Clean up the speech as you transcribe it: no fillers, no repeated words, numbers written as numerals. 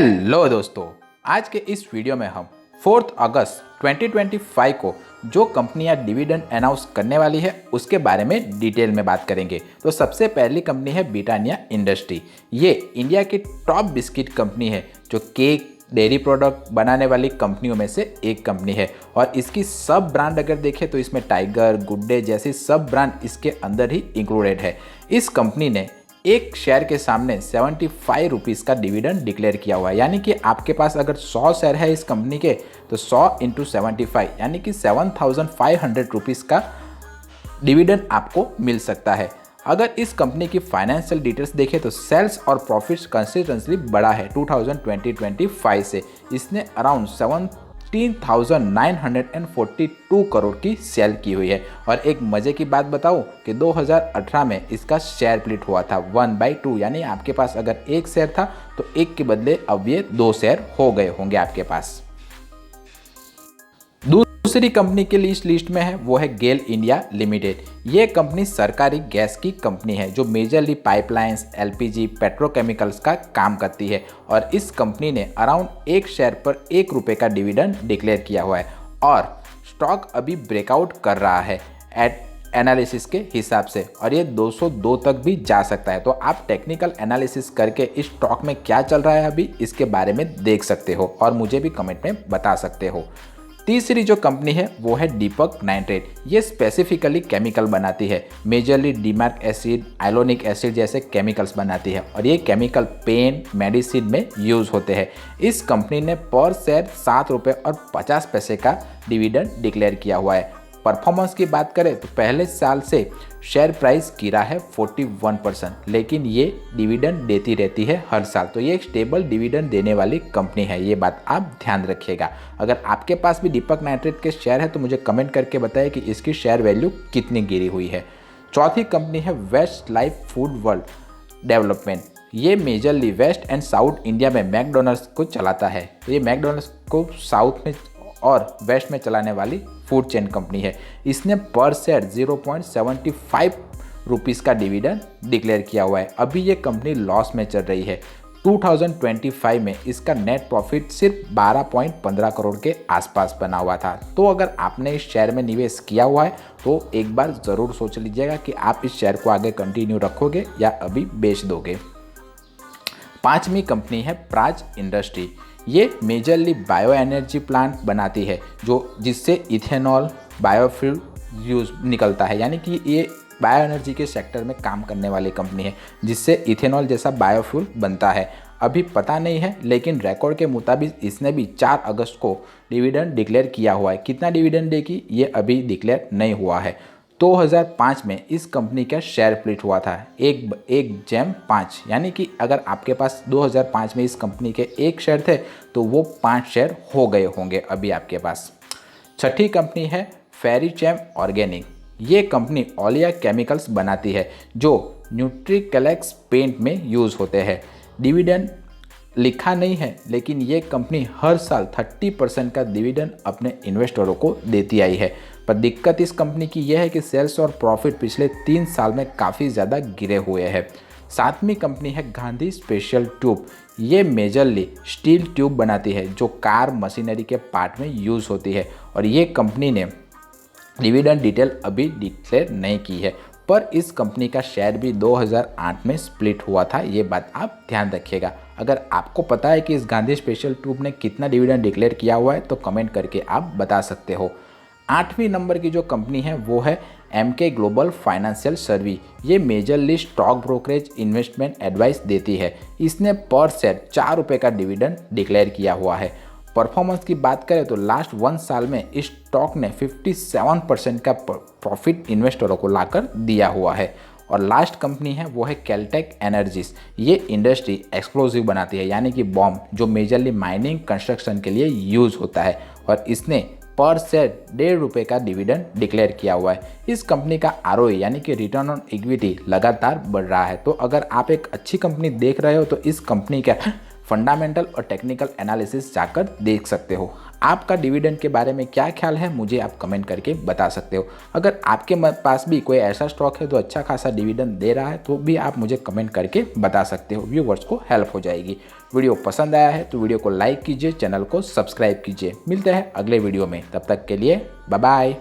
Hello दोस्तों, आज के इस वीडियो में हम 4 अगस्त 2025 को जो कंपनियां डिविडेंड अनाउंस करने वाली है उसके बारे में डिटेल में बात करेंगे। तो सबसे पहली कंपनी है ब्रिटानिया इंडस्ट्री। ये इंडिया की टॉप बिस्किट कंपनी है जो केक डेयरी प्रोडक्ट बनाने वाली कंपनियों में से एक कंपनी है और इसकी सब ब्रांड अगर देखें तो इसमें टाइगर, गुड डे जैसी सब ब्रांड इसके अंदर ही इंक्लूडेड है। इस कंपनी ने एक शेयर के सामने 75 रुपीज़ का डिविडेंड डिक्लेयर किया हुआ है, यानी कि आपके पास अगर 100 शेयर है इस कंपनी के तो 100 इंटू 75 यानी कि 7500 रुपीज़ का डिविडेंड आपको मिल सकता है। अगर इस कंपनी की फाइनेंशियल डिटेल्स देखें तो सेल्स और प्रॉफिट्स कंसिस्टेंटली बढ़ा है 2020-25 से। इसने अराउंड 17,942 करोड़ की सेल की हुई है। और एक मज़े की बात बताऊं कि 2018 में इसका शेयर स्प्लिट हुआ था 1/2, यानी आपके पास अगर एक शेयर था तो एक के बदले अब ये 2 शेयर हो गए होंगे आपके पास। दूसरी कंपनी की लिस्ट में है वो है गेल इंडिया लिमिटेड। ये कंपनी सरकारी गैस की कंपनी है जो मेजरली पाइपलाइंस, एलपीजी, पेट्रोकेमिकल्स का काम करती है और इस कंपनी ने अराउंड एक शेयर पर 1 रुपये का डिविडेंड डिक्लेयर किया हुआ है और स्टॉक अभी ब्रेकआउट कर रहा है एट एनालिसिस के हिसाब से और ये 202 तक भी जा सकता है। तो आप टेक्निकल एनालिसिस करके इस स्टॉक में क्या चल रहा है अभी इसके बारे में देख सकते हो और मुझे भी कमेंट में बता सकते हो। तीसरी जो कंपनी है वो है दीपक नाइट्रेट। ये स्पेसिफिकली केमिकल बनाती है, मेजरली डीमार्क एसिड, आयलोनिक एसिड जैसे केमिकल्स बनाती है और ये केमिकल पेन, मेडिसिन में यूज़ होते हैं। इस कंपनी ने पर शेयर 7 रुपये और 50 पैसे का डिविडेंड डिक्लेयर किया हुआ है। परफॉर्मेंस की बात करें तो पहले साल से शेयर प्राइस गिरा है 41%, लेकिन ये डिविडेंड देती रहती है हर साल। तो ये एक स्टेबल डिविडेंड देने वाली कंपनी है, ये बात आप ध्यान रखिएगा। अगर आपके पास भी दीपक नाइट्रेट के शेयर है तो मुझे कमेंट करके बताएं कि इसकी शेयर वैल्यू कितनी गिरी हुई है। चौथी कंपनी है Westlife Foodworld development. ये majorly west and south India में मैकडोनल्ड्स को चलाता है। तो ये मैकडोनल्ड्स को साउथ में और वेस्ट में चलाने वाली फूड चेन कंपनी है। इसने पर शेयर 0.75 रुपीज़ का डिविडेंड डिक्लेयर किया हुआ है। अभी ये कंपनी लॉस में चल रही है। 2025 में इसका नेट प्रॉफिट सिर्फ 12.15 करोड़ के आसपास बना हुआ था। तो अगर आपने इस शेयर में निवेश किया हुआ है तो एक बार ज़रूर सोच लीजिएगा कि आप इस शेयर को आगे कंटिन्यू रखोगे या अभी बेच दोगे। पांचवी कंपनी है प्राज इंडस्ट्री। ये मेजरली बायो एनर्जी प्लांट बनाती है जिससे इथेनॉल, बायोफ्यूल यूज निकलता है, यानी कि ये बायो एनर्जी के सेक्टर में काम करने वाली कंपनी है जिससे इथेनॉल जैसा बायोफ्यूल बनता है। अभी पता नहीं है लेकिन रिकॉर्ड के मुताबिक इसने भी 4 अगस्त को डिविडेंड डिक्लेयर किया हुआ है। कितना डिविडेंड देगी ये अभी डिक्लेयर नहीं हुआ है। 2005 में इस कंपनी का शेयर स्प्लिट हुआ था 1/5, यानी कि अगर आपके पास 2005 में इस कंपनी के 1 शेयर थे तो वो 5 शेयर हो गए होंगे अभी आपके पास। छठी कंपनी है फेरीचैम ऑर्गेनिक। ये कंपनी ओलिया केमिकल्स बनाती है जो न्यूट्रीकलेक्स पेंट में यूज़ होते हैं। डिविडेंड लिखा नहीं है लेकिन ये कंपनी हर साल 30% का डिविडेंड अपने इन्वेस्टरों को देती आई है। पर दिक्कत इस कंपनी की यह है कि सेल्स और प्रॉफिट पिछले 3 साल में काफ़ी ज़्यादा गिरे हुए हैं। सातवीं कंपनी है गांधी स्पेशल ट्यूब। ये मेजरली स्टील ट्यूब बनाती है जो कार मशीनरी के पार्ट में यूज़ होती है और ये कंपनी ने डिविडेंड डिटेल अभी डिक्लेयर नहीं की है। पर इस कंपनी का शेयर भी 2008 में स्प्लिट हुआ था, ये बात आप ध्यान रखिएगा। अगर आपको पता है कि इस गांधी स्पेशल ट्यूब ने कितना डिविडेंड डिक्लेयर किया हुआ है तो कमेंट करके आप बता सकते हो। 8वीं नंबर की जो कंपनी है वो है एमके ग्लोबल फाइनेंशियल सर्विस। ये majorly stock brokerage, investment advice देती है। इसने पर शेयर 4 रुपये का डिविडेंड डिक्लेयर किया हुआ है। परफॉर्मेंस की बात करें तो लास्ट 1 साल में इस स्टॉक ने 57% का प्रॉफिट इन्वेस्टरों को लाकर दिया हुआ है। और लास्ट कंपनी है वो है कैलटेक एनर्जीज। ये इंडस्ट्री एक्सप्लोजिव बनाती है, यानी कि बॉम्ब जो मेजरली माइनिंग कंस्ट्रक्शन के लिए यूज़ होता है और इसने पर शेयर 1.5 रुपये का डिविडेंड डिक्लेयर किया हुआ है। इस कंपनी का आरओई यानी कि रिटर्न ऑन इक्विटी लगातार बढ़ रहा है। तो अगर आप एक अच्छी कंपनी देख रहे हो तो इस कंपनी का फंडामेंटल और टेक्निकल एनालिसिस जाकर देख सकते हो। आपका डिविडेंड के बारे में क्या ख्याल है मुझे आप कमेंट करके बता सकते हो। अगर आपके पास भी कोई ऐसा स्टॉक है जो अच्छा खासा डिविडेंड दे रहा है तो भी आप मुझे कमेंट करके बता सकते हो, व्यूवर्स को हेल्प हो जाएगी। वीडियो पसंद आया है तो वीडियो को लाइक कीजिए, चैनल को सब्सक्राइब कीजिए। मिलते हैं अगले वीडियो में, तब तक के लिए बाय बाय।